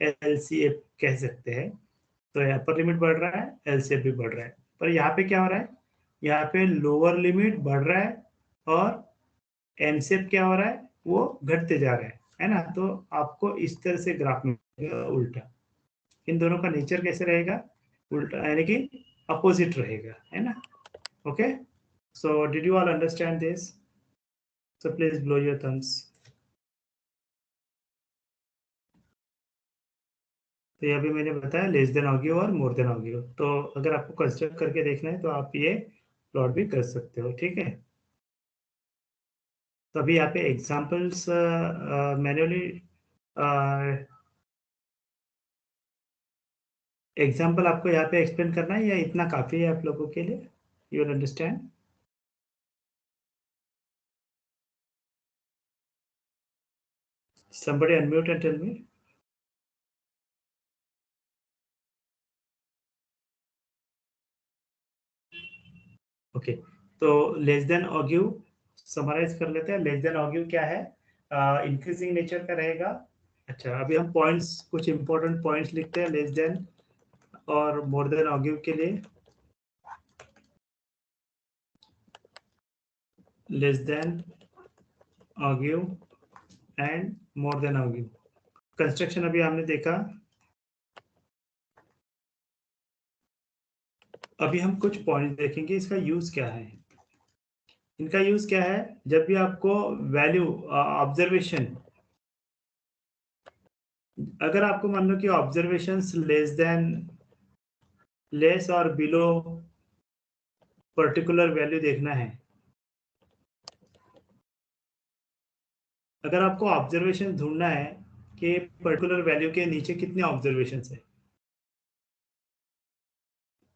LCF कह सकते हैं। तो अपर लिमिट बढ़ रहा है, LCF भी बढ़ रहा है। पर यहाँ पे क्या हो रहा है, यहाँ पे लोअर लिमिट बढ़ रहा है और MCF क्या हो रहा है, वो घटते जा रहा है ना। तो आपको इस तरह से ग्राफ में उल्टा, इन दोनों का नेचर कैसे रहेगा, उल्टा यानी कि अपोजिट रहेगा, है ना। Okay, so did you all understand this? So please blow your Thums. तो ये अभी मैंने बताया लेस देन ऑगियो और मोर देन ऑगियो। तो अगर आपको कंस्ट्रक्ट करके देखना है तो आप ये प्लॉट भी कर सकते हो, ठीक है। तो अभी यहाँ पे एग्जाम्पल्स मैन्युअली एग्जाम्पल आपको यहाँ पे एक्सप्लेन करना है या इतना काफी है आप लोगों के लिए? You will understand? somebody unmute and tell me. Okay, तो लेस देन ऑगिव समराइज कर लेते हैं। लेस देन ऑगिव क्या है, इंक्रीजिंग नेचर का रहेगा। अच्छा, अभी हम पॉइंट्स, कुछ इंपॉर्टेंट पॉइंट्स लिखते हैं लेस देन और मोर देन ऑगिव के लिए। Less than ogive and more than ogive construction अभी हमने देखा। अभी हम कुछ पॉइंट देखेंगे, इसका यूज क्या है। इनका यूज क्या है, जब भी आपको वैल्यू ऑब्जर्वेशन, अगर आपको मान लो कि ऑब्जर्वेशंस लेस और बिलो पर्टिकुलर वैल्यू देखना है, अगर आपको ऑब्जर्वेशन ढूंढना है कि पर्टिकुलर वैल्यू के नीचे कितने ऑब्जर्वेशंस है,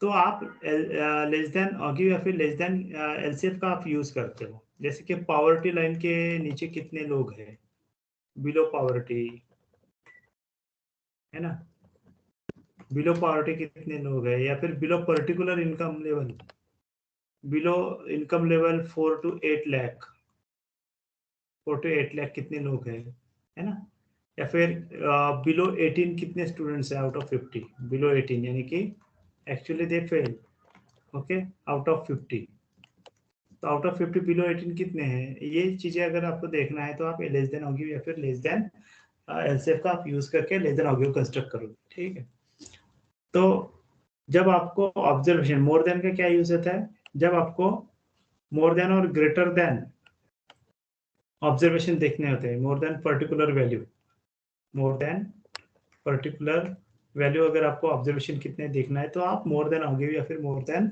तो आप लेस देन ऑगिव या फिर लेस देन एलसीएफ का आप यूज करते हो। जैसे कि पॉवर्टी लाइन के नीचे कितने लोग हैं, बिलो पॉवर्टी, है ना, बिलो पॉवर्टी कितने लोग हैं, या फिर below particular income level, below income level 4 to 8 lakh, 4 to 8 lakh कितने लोग हैं, है ना। या फिर बिलो 18 कितने स्टूडेंट्स हैं आउट ऑफ 50, बिलो 18 यानी कि actually they fail, okay, out of 50। तो आउट ऑफ 50 बिलो 18 कितने हैं, ये चीजें अगर आपको देखना है तो आप लेस देन ऑगिव या फिर लेस देन एलसीएफ का आप यूज करके लेस देन ऑगिव कंस्ट्रक्ट करोगे, ठीक है। तो जब आपको ऑब्जर्वेशन मोर देन का क्या यूज होता है, जब आपको मोर देन और ग्रेटर देन ऑब्जर्वेशन देखने होते हैं, more than particular value, more than particular value अगर आपको ऑब्जर्वेशन कितने देखना है तो आप मोर देन ऑगिव या फिर more than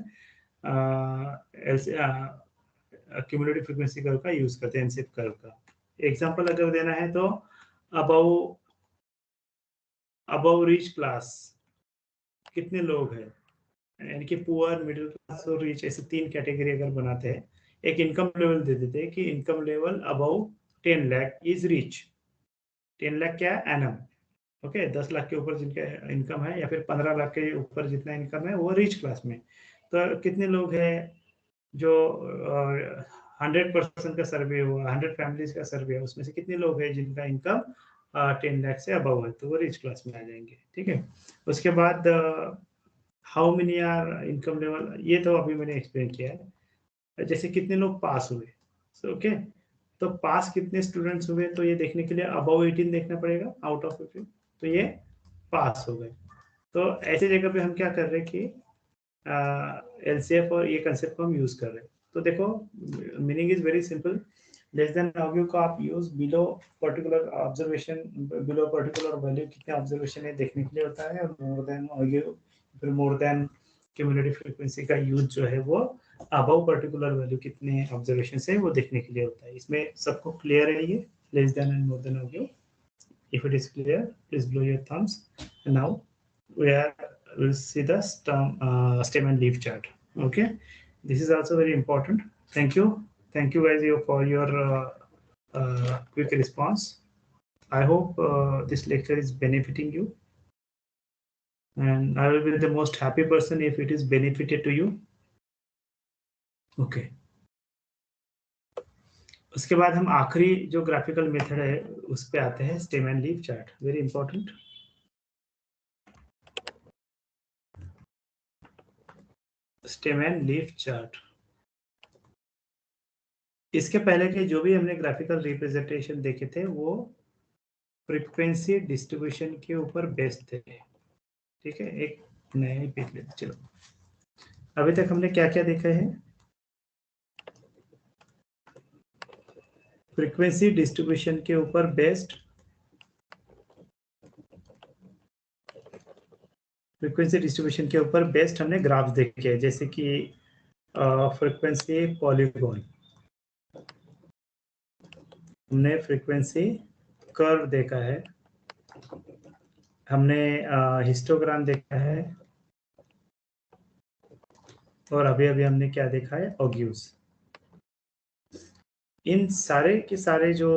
cumulative frequency curve का यूज करते हैं, एनसीएफ कर्व का। एग्जांपल अगर देना है तो अबव अबव रिच क्लास कितने लोग हैं, यानी कि पुअर, मिडिल क्लास और रिच, ऐसे 3 कैटेगरी अगर बनाते हैं, एक इनकम लेवल दे देते हैं कि income level above 10 lakh is rich. 10 lakh क्या है, एनम, ओके, 10 लाख के ऊपर जिनका इनकम है या फिर 15 लाख के ऊपर जितना इनकम है वो रिच क्लास में। तो कितने लोग हैं जो 100% का सर्वे हुआ, 100 फैमिलीज का सर्वे है, उसमें से कितने लोग हैं जिनका इनकम 10 लाख से अबव है, तो वो रिच क्लास में आ जाएंगे, ठीक है। उसके बाद how many are income level, ये तो अभी मैंने एक्सप्लेन किया है। जैसे कितने लोग पास हुए, ओके, तो पास कितने स्टूडेंट्स हुए, तो ये देखने के लिए अबव 18 देखना पड़ेगा आउट ऑफ 15, तो ये पास हो गए। तो ऐसे जगह पे हम क्या कर रहे हैं कि एलसीएफ और ये कंसेप्ट को हम यूज कर रहे हैं। तो देखो, meaning is very simple. Less than ogive का आप use below particular observation, below particular value कितने ऑब्जर्वेशन है देखने के लिए होता है, और मोर देन ऑगिव फिर मोर देन क्यूमुलेटिव फ्रीक्वेंसी का यूज जो है वो अबव पर्टिकुलर वैल्यू कितने ऑब्जर्वेशन है वो देखने के लिए होता है। इसमें सबको क्लियर है ये less than and more than ogive? If it is clear, please blow your thumbs. And now we'll see the stem and leaf chart. Okay, this is also very important. Thank you, guys, for your quick response. I hope this lecture is benefiting you, and I will be the most happy person if it is benefited to you. Okay. उसके बाद हम आखिरी जो graphical method है उस पे आते हैं, stem and leaf chart, very important. Stem and leaf chart, इसके पहले के जो भी हमने ग्राफिकल रिप्रेजेंटेशन देखे थे वो फ्रीक्वेंसी डिस्ट्रीब्यूशन के ऊपर बेस्ड थे। ठीक है, एक नया ही पेज लेते चलो। अभी तक हमने क्या क्या देखा है? फ्रीक्वेंसी डिस्ट्रीब्यूशन के ऊपर बेस्ड, फ्रीक्वेंसी डिस्ट्रीब्यूशन के ऊपर बेस्ड हमने ग्राफ देखे हैं, जैसे कि फ्रीक्वेंसी पॉलीगॉन, हमने फ्रीक्वेंसी कर्व देखा है, हमने हिस्टोग्राम देखा है, और अभी अभी हमने क्या देखा है? ऑग्यूज। इन सारे के सारे जो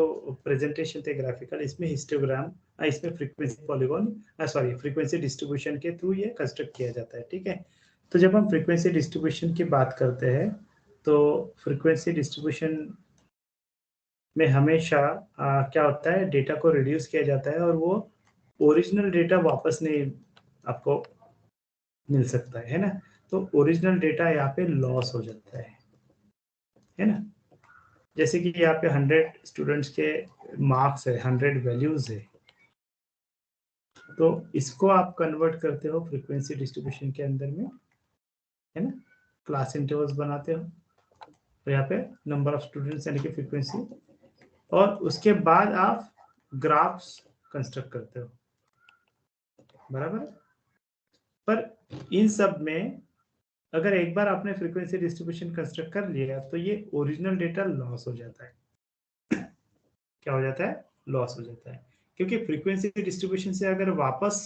प्रेजेंटेशन थे ग्राफिकल, इसमें हिस्टोग्राम, इसमें frequency polygon, sorry frequency distribution के थ्रू ये कंस्ट्रक्ट किया जाता है। ठीक है, तो जब हम फ्रीक्वेंसी डिस्ट्रीब्यूशन की बात करते हैं तो फ्रीक्वेंसी डिस्ट्रीब्यूशन में हमेशा क्या होता है, डेटा को रिड्यूस किया जाता है और वो ओरिजिनल डेटा वापस नहीं आपको मिल सकता है ना। तो ओरिजिनल डेटा यहाँ पे लॉस हो जाता है ना। जैसे कि यहाँ पे 100 स्टूडेंट्स के मार्क्स है, 100 वैल्यूज है, तो इसको आप कन्वर्ट करते हो फ्रीक्वेंसी डिस्ट्रीब्यूशन के अंदर में, है ना। क्लास इंटरवल्स बनाते हो, तो यहाँ पे नंबर ऑफ स्टूडेंट्स यानी कि फ्रीक्वेंसी, और उसके बाद आप ग्राफ्स कंस्ट्रक्ट करते हो, बराबर। पर इन सब में अगर एक बार आपने फ्रीक्वेंसी डिस्ट्रीब्यूशन कंस्ट्रक्ट कर लिया तो ये ओरिजिनल डेटा लॉस हो जाता है। क्या हो जाता है? लॉस हो जाता है, क्योंकि फ्रीक्वेंसी डिस्ट्रीब्यूशन से अगर वापस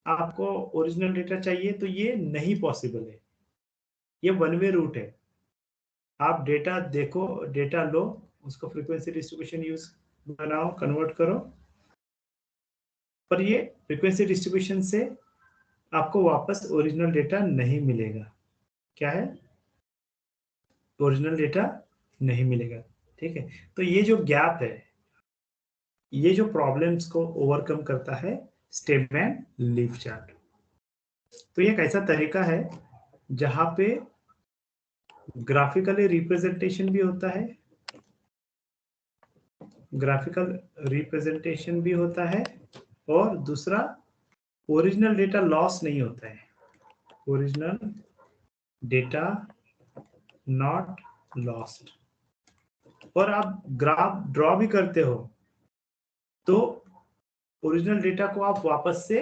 आपको ओरिजिनल डेटा चाहिए तो ये नहीं पॉसिबल है, ये वन वे रूट है। आप डेटा देखो, डेटा लो, उसको फ्रीक्वेंसी डिस्ट्रीब्यूशन यूज बनाओ, कन्वर्ट करो, पर ये फ्रीक्वेंसी डिस्ट्रीब्यूशन से आपको वापस ओरिजिनल डेटा नहीं मिलेगा। क्या है? ओरिजिनल डेटा नहीं मिलेगा। ठीक है, तो ये जो गैप है, ये जो प्रॉब्लम्स को ओवरकम करता है स्टेम एंड लीफ चार्ट। तो ये एक ऐसा तरीका है जहां पे ग्राफिकली रिप्रेजेंटेशन भी होता है, ग्राफिकल रिप्रेजेंटेशन भी होता है, और दूसरा ओरिजिनल डेटा लॉस नहीं होता है, ओरिजिनल डेटा नॉट लॉस्ट। और आप ग्राफ ड्रॉ भी करते हो तो ओरिजिनल डेटा को आप वापस से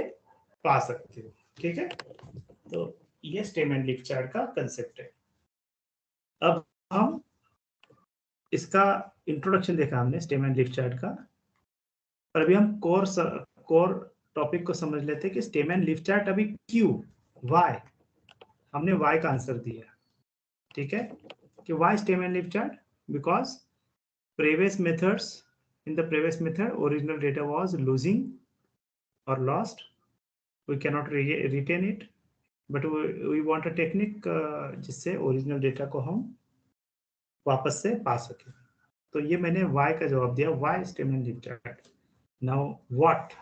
पा सकते हो। ठीक है, तो ये स्टेम एंड लीफ चार्ट का कंसेप्ट है। अब हम इसका इंट्रोडक्शन देखा हमने स्टेम एंड लीफ चार्ट का, पर अभी हम कोर टॉपिक को समझ लेते हैं कि स्टेम एंड लीफ चार्ट अभी क्यों, व्हाई। हमने व्हाई का आंसर दिया। ठीक है, कि why stem and leaf chart, because previous methods, in the previous method original data was losing or lost, we cannot retain it, but we want a technique जिससे original data को हम वापस से पा सके। तो ये मैंने why का जवाब दिया, why stem and leaf chart। now what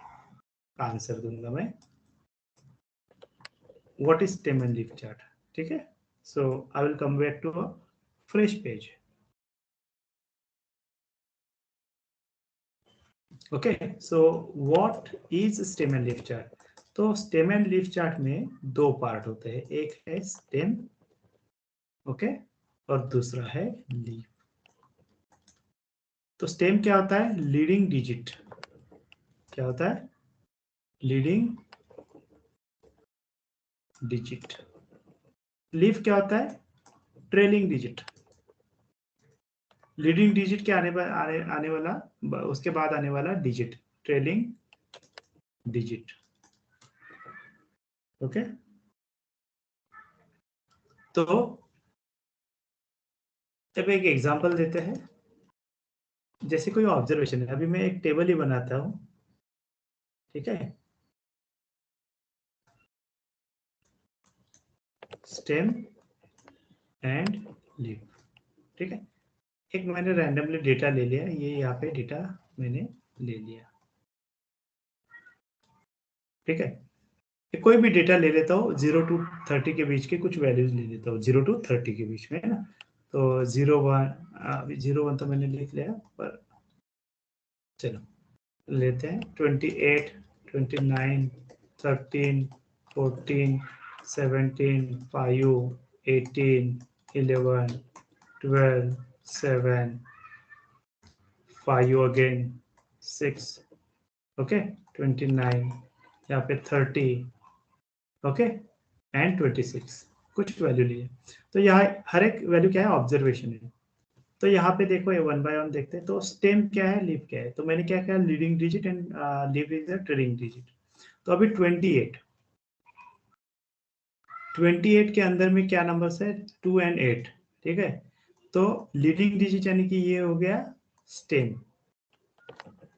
का आंसर दूंगा मैं, what is stem and leaf chart। ठीक है, so I will come back to a fresh page। Okay, so what is stem and leaf chart. तो stem and leaf chart में दो part होते हैं, एक है स्टेम, ओके, और दूसरा है लीफ। तो स्टेम क्या होता है? Leading digit. क्या होता है? Leading digit. लीफ क्या होता है? Trailing digit. लीडिंग डिजिट के आने वाला, उसके बाद आने वाला डिजिट, ट्रेलिंग डिजिट। ओके, तो अब एक एग्जांपल देते हैं। जैसे कोई ऑब्जर्वेशन है, अभी मैं एक टेबल ही बनाता हूं। ठीक है, स्टेम एंड लीफ। ठीक है। एक मैंने रैंडमली डेटा ले लिया, ये यहाँ पे डेटा मैंने ले लिया, ठीक है। कोई भी डेटा ले लेता हूँ, 0 to 30 के बीच के कुछ वैल्यूज ले लेता हूँ, 0 to 30 के बीच में, है ना। तो 0 1, अभी 0 1 तो मैंने लिख लिया, पर चलो लेते हैं 28 29 13 14 17 5 18 11 12 7 5 अगेन 6, ओके 29, यहाँ पे 30, ओके एंड 26, कुछ वैल्यू लिए। तो यहाँ हर एक वैल्यू क्या है, ऑब्जर्वेशन है। तो यहाँ पे देखो ये 1 by 1 देखते हैं। तो स्टेम क्या है, लीफ क्या है। तो मैंने क्या किया, leading digit and leaf is the trailing digit. तो अभी 28 के अंदर में क्या नंबर्स है, 2 and 8, ठीक है। तो लीडिंग डिजिट यानी कि ये हो गया स्टेम,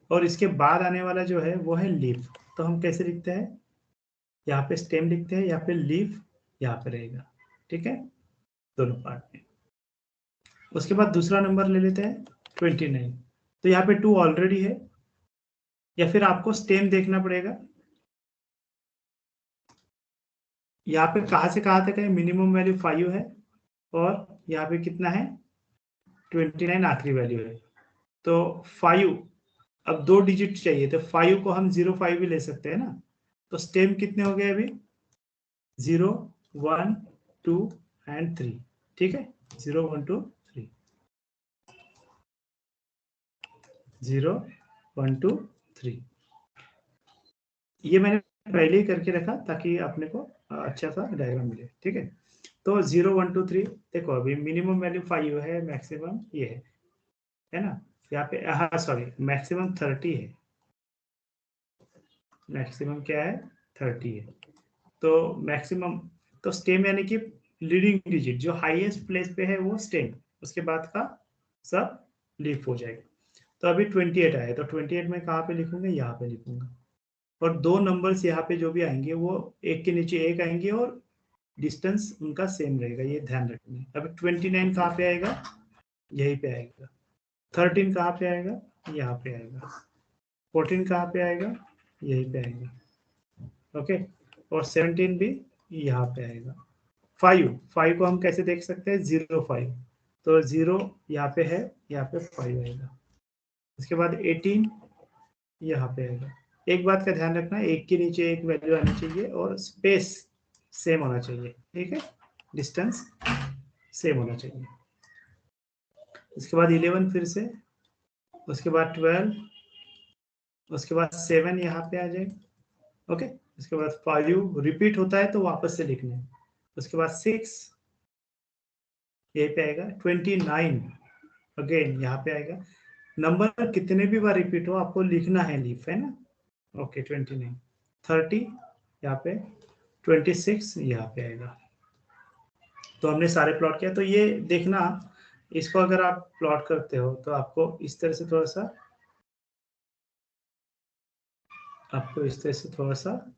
और इसके बाद आने वाला जो है वो है लीफ। तो हम कैसे लिखते हैं, यहाँ पे स्टेम लिखते हैं, यहाँ पे लीफ यहाँ पे रहेगा, ठीक है, दोनों पार्ट में। उसके बाद दूसरा नंबर ले लेते हैं 29। तो यहाँ पे 2 ऑलरेडी है, या फिर आपको स्टेम देखना पड़ेगा। यहाँ पे कहाँ से कहाँ तक है, मिनिमम वैल्यू 5 है, और यहाँ पे कितना है 29 आखिरी वैल्यू है। तो 5, अब 2 डिजिट चाहिए, तो 5 को हम 0 5 भी ले सकते हैं ना। तो स्टेम कितने हो गए अभी, 0 1 2 एंड 3, ठीक है, 0 1 2 3, 0 1 2 3। ये मैंने पहले ही करके रखा ताकि अपने को अच्छा सा डायग्राम मिले, ठीक है। तो 0 1 2 3, देखो अभी मिनिमम वैल्यू 5 है, मैक्सिमम ये है ना। यहाँ पे हाँ सॉरी, मैक्सिमम 30 है, मैक्सिमम क्या है 30 है। तो मैक्सिमम, तो स्टेम यानी कि लीडिंग डिजिट जो हाईएस्ट प्लेस पे है वो स्टेम, उसके बाद का सब लीफ हो जाएगा। तो अभी 28 आया, तो 28 में कहाँ पे लिखूंगा, यहाँ पे लिखूंगा। और 2 नंबर्स यहाँ पे जो भी आएंगे वो एक के नीचे एक आएंगे, और डिस्टेंस उनका सेम रहेगा, ये ध्यान रखना है। अभी 29 कहाँ पे आएगा, यहीं पे आएगा। 13 कहाँ पे आएगा, यहाँ पे आएगा। 14 कहाँ पे आएगा, यहीं पे आएगा, ओके। और 17 भी यहाँ पे आएगा। 5 को हम कैसे देख सकते हैं, 0 5, तो 0 यहाँ पे है, यहाँ पे 5 आएगा। उसके बाद 18 यहाँ पे आएगा। एक बात का ध्यान रखना, एक के नीचे एक वैल्यू आनी चाहिए और स्पेस सेम होना चाहिए, ठीक है, डिस्टेंस सेम होना चाहिए। उसके बाद 11 फिर से, उसके बाद 12, उसके बाद 7 यहाँ पे आ जाएगा, ओके। उसके बाद 5 रिपीट होता है तो वापस से लिखना है। उसके बाद 6 यहीं पे आएगा। 29 अगेन यहाँ पे आएगा। नंबर कितने भी बार रिपीट हो आपको लिखना है लीफ, है ना, ओके। 29 30 यहाँ पे, 26 यहाँ पे आएगा। तो हमने सारे प्लॉट किया। तो ये देखना, इसको अगर आप प्लॉट करते हो तो आपको इस तरह से थोड़ा सा, आपको इस तरह से थोड़ा सा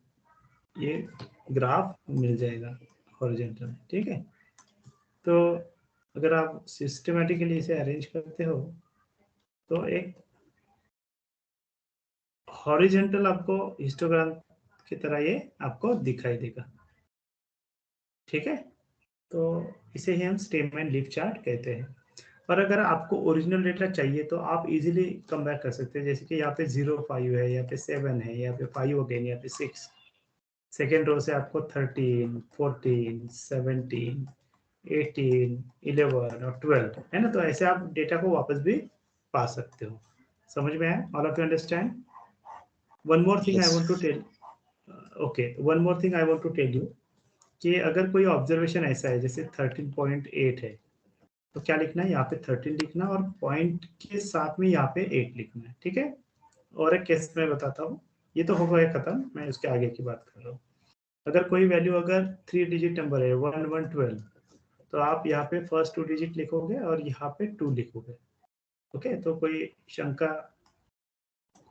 ये ग्राफ मिल जाएगा हॉरिजॉन्टल में, ठीक है। तो अगर आप सिस्टमेटिकली इसे अरेंज करते हो तो एक हॉरिजॉन्टल आपको हिस्टोग्राम की तरह ये आपको दिखाई देगा, ठीक है। तो इसे ही हम स्टेम एंड लीफ चार्ट कहते हैं। और अगर आपको ओरिजिनल डेटा चाहिए तो आप इजीली कम बैक कर सकते हैं। जैसे कि यहाँ पे 0 5 है, यहाँ पे 7 है, यहाँ पे 5 अगेन, यहाँ पे 6। सेकेंड रो से आपको 13 14 17 18 11 और 12 है ना। तो ऐसे आप डेटा को वापस भी पा सकते हो। समझ में आया, all of you understand. One more thing I want to tell, okay, one more thing I want to tell you कि अगर कोई ऑब्जर्वेशन ऐसा है जैसे 13.8 है, तो क्या लिखना है, यहाँ पे 13 लिखना और पॉइंट के साथ में यहाँ पे 8 लिखना है, ठीक है। और एक केस मैं बताता हूँ, ये तो हो गया खत्म, मैं उसके आगे की बात कर रहा हूँ। अगर कोई वैल्यू अगर 3 डिजिट नंबर है 1 1 12, तो आप यहाँ पे फर्स्ट 2 डिजिट लिखोगे और यहाँ पे 2 लिखोगे, ओके। तो कोई शंका,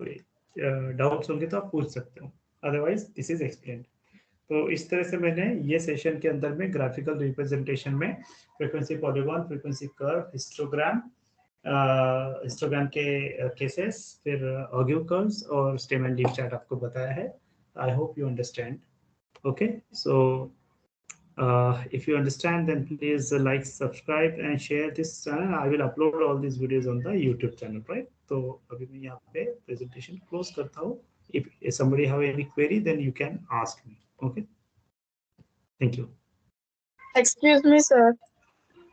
कोई डाउट्स होंगे तो आप पूछ सकते हो, अदरवाइज दिस इज एक्सप्लेन्ड। तो इस तरह से मैंने ये सेशन के अंदर में ग्राफिकल रिप्रेजेंटेशन में frequency polygon, frequency curve, histogram, histogram के केसेस, फिर ऑगिव कर्व्स और स्टेम एंड लीफ चार्ट आपको बताया है. I hope you understand. Okay, so if you understand, then please like, subscribe and share this channel. I will upload all these videos on the YouTube channel, right? तो अभी मैं यहाँ पे presentation close करता हूँ. If somebody have any query, then you can ask me. Okay. Thank you. Excuse me, sir.